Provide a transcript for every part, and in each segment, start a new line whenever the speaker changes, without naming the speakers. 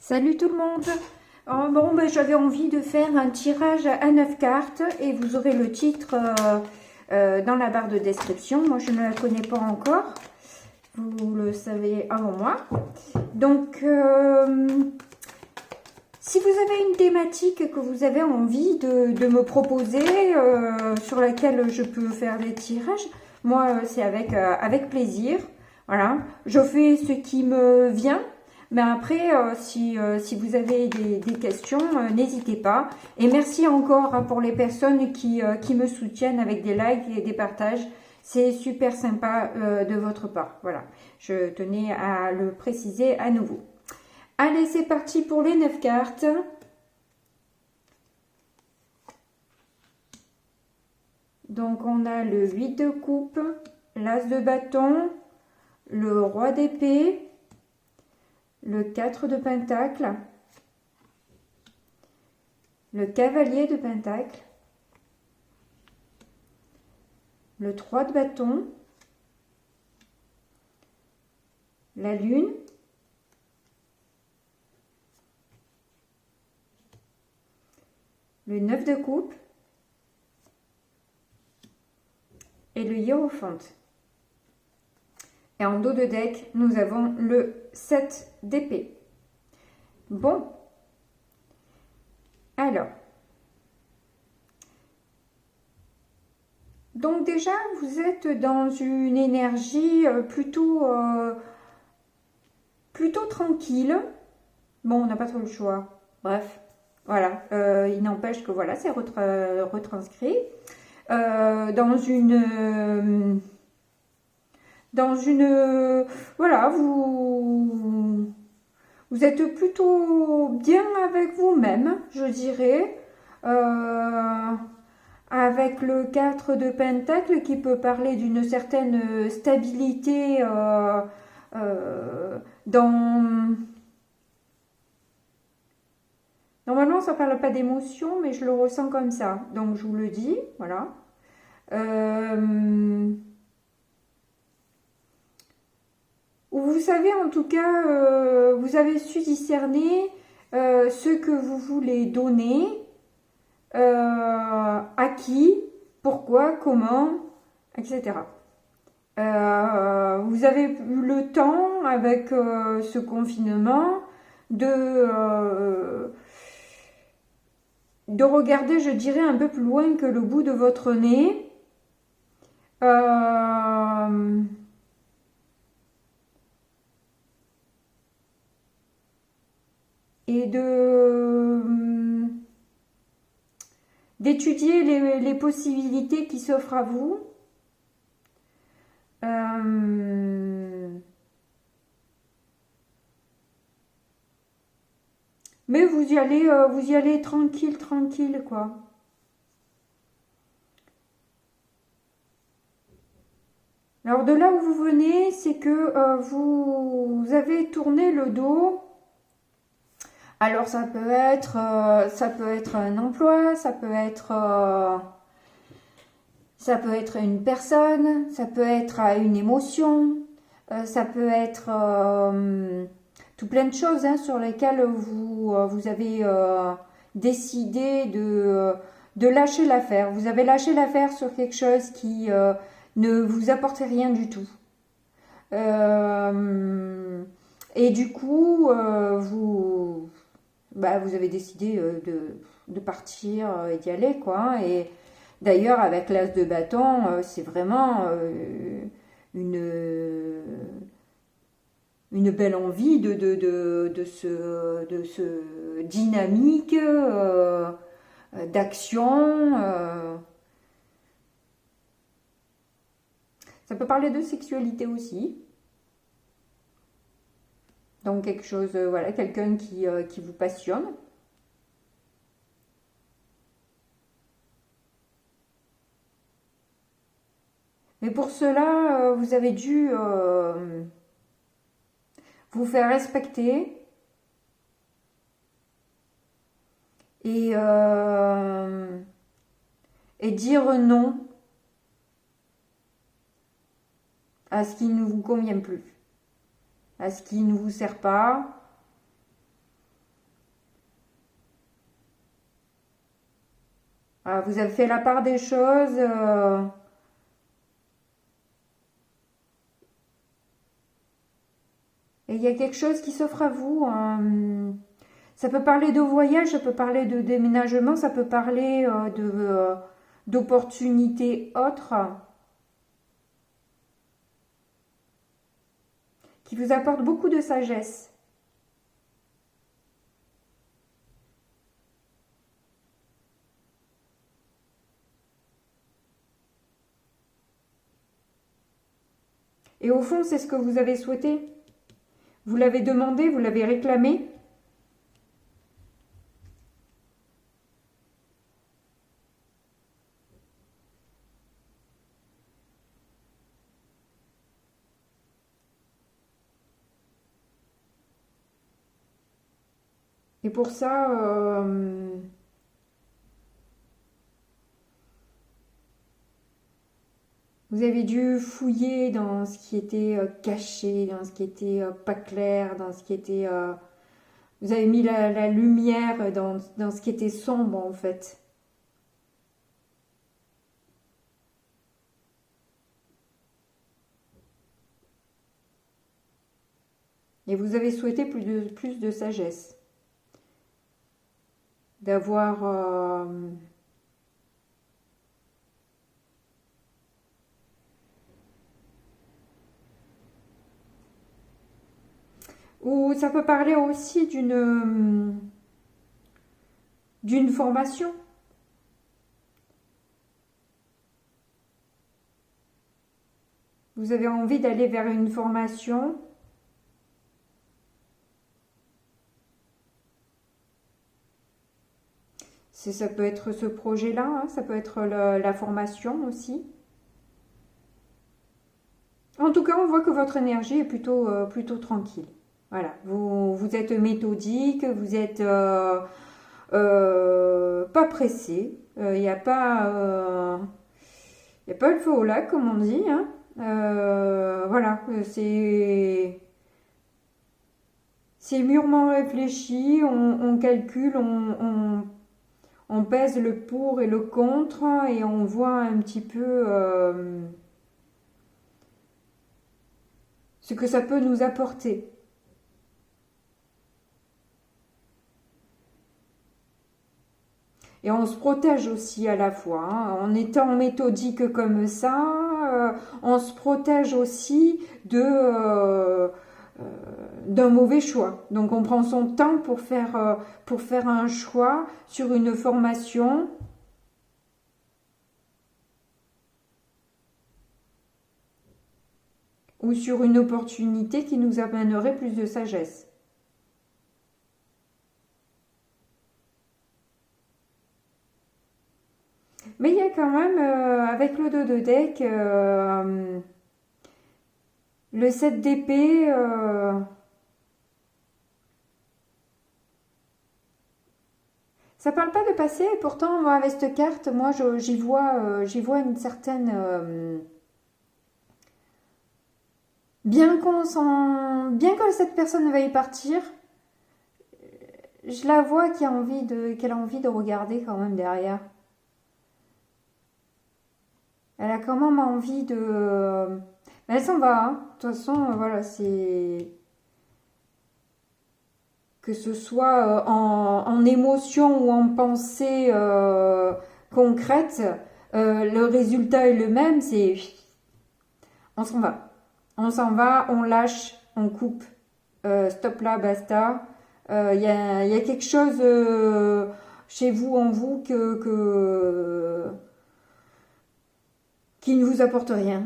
Salut tout le monde. J'avais envie de faire un tirage à 9 cartes et vous aurez le titre dans la barre de description. Moi, je ne la connais pas encore. Vous le savez avant moi. Donc, si vous avez une thématique que vous avez envie de me proposer, sur laquelle je peux faire des tirages, moi, c'est avec plaisir. Voilà, je fais ce qui me vient. Mais après, si vous avez des questions, n'hésitez pas. Et merci encore pour les personnes qui me soutiennent avec des likes et des partages. C'est super sympa de votre part. Voilà, je tenais à le préciser à nouveau. Allez, c'est parti pour les 9 cartes. Donc, on a le 8 de coupe, l'as de bâton, le roi d'épée, le 4 de pentacle, le cavalier de pentacle, le 3 de bâton, la lune, le 9 de coupe et le hiérophant. Et en dos de deck, nous avons le 7 d'épée. Bon. Alors. Donc déjà, vous êtes dans une énergie plutôt tranquille. Bon, on n'a pas trop le choix. Bref, voilà. Il n'empêche que voilà, c'est retranscrit. Voilà, vous êtes plutôt bien avec vous-même, je dirais, avec le 4 de pentacle qui peut parler d'une certaine stabilité dans... Normalement, ça ne parle pas d'émotion, mais je le ressens comme ça, donc je vous le dis, voilà. Vous savez, en tout cas, vous avez su discerner ce que vous voulez donner, à qui, pourquoi, comment, etc. Vous avez eu le temps, avec ce confinement, de regarder, je dirais, un peu plus loin que le bout de votre nez. Et d'étudier les possibilités qui s'offrent à vous. Mais vous y allez tranquille, tranquille, quoi. Alors de là où vous venez, c'est que vous avez tourné le dos. Alors ça peut être un emploi, ça peut être une personne, ça peut être une émotion, ça peut être tout plein de choses sur lesquelles vous avez décidé de lâcher l'affaire. Vous avez lâché l'affaire sur quelque chose qui ne vous apportait rien du tout. Et du coup, vous avez décidé de partir et d'y aller, quoi. Et d'ailleurs, avec l'as de bâton, c'est vraiment une belle envie de ce dynamique d'action. Ça peut parler de sexualité aussi. Donc quelque chose, voilà, quelqu'un qui vous passionne. Mais pour cela, vous avez dû vous faire respecter et dire non à ce qui ne vous convient plus, à ce qui ne vous sert pas, Voilà, vous avez fait la part des choses. Et il y a quelque chose qui s'offre à vous. Ça peut parler de voyage, ça peut parler de déménagement, ça peut parler d'opportunités autres qui vous apportent beaucoup de sagesse. Et au fond, c'est ce que vous avez souhaité. Vous l'avez demandé, vous l'avez réclamé. Et pour ça, vous avez dû fouiller dans ce qui était caché, dans ce qui était pas clair, dans ce qui était... vous avez mis la lumière dans ce qui était sombre en fait. Et vous avez souhaité plus de sagesse. D'avoir... ou ça peut parler aussi d'une formation. Vous avez envie d'aller vers une formation. Ça peut être ce projet-là, hein, ça peut être la formation aussi. En tout cas, on voit que votre énergie est plutôt tranquille. Voilà, vous êtes méthodique, vous êtes pas pressé. Il n'y a pas, y a pas le feu au lac, comme on dit. Hein. Voilà, c'est mûrement réfléchi, on calcule, on pèse le pour et le contre et on voit un petit peu ce que ça peut nous apporter. Et on se protège aussi à la fois. Hein. En étant méthodique comme ça, on se protège aussi d'un mauvais choix. Donc on prend son temps pour faire un choix sur une formation. Ou sur une opportunité qui nous amènerait plus de sagesse. Mais il y a quand même, avec le 2 de deck, le 7 d'épée, ça parle pas de passé, et pourtant, moi, avec cette carte, moi, j'y vois une certaine... bien bien que cette personne veuille partir, je la vois qu'elle a envie de regarder quand même derrière. Elle a quand même envie de... Elle s'en va, hein. De toute façon, voilà, c'est... Que ce soit en émotion ou en pensée concrète, le résultat est le même, c'est... On s'en va. On s'en va, on lâche, on coupe. Stop là, basta. Il y a quelque chose chez vous, en vous, qui ne vous apporte rien.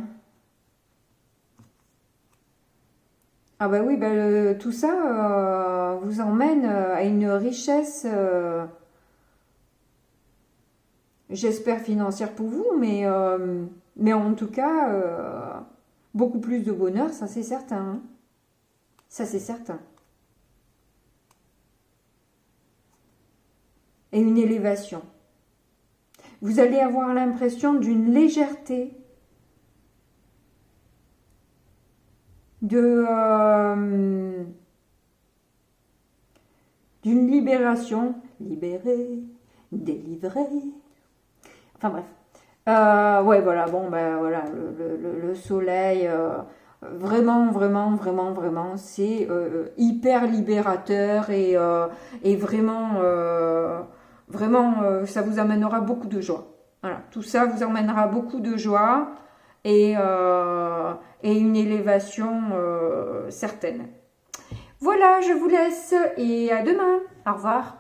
Ah bah oui, bah, tout ça vous emmène à une richesse, j'espère financière pour vous, mais en tout cas, beaucoup plus de bonheur, ça c'est certain. Hein. Ça c'est certain. Et une élévation. Vous allez avoir l'impression d'une légèreté, d'une libération, libérée, délivrée, Enfin bref. Ouais, voilà, bon, ben voilà, le soleil, vraiment, vraiment, vraiment, vraiment, c'est hyper libérateur et vraiment, vraiment, ça vous amènera beaucoup de joie. Voilà, tout ça vous emmènera beaucoup de joie et une élévation certaine. Voilà, je vous laisse et à demain. Au revoir.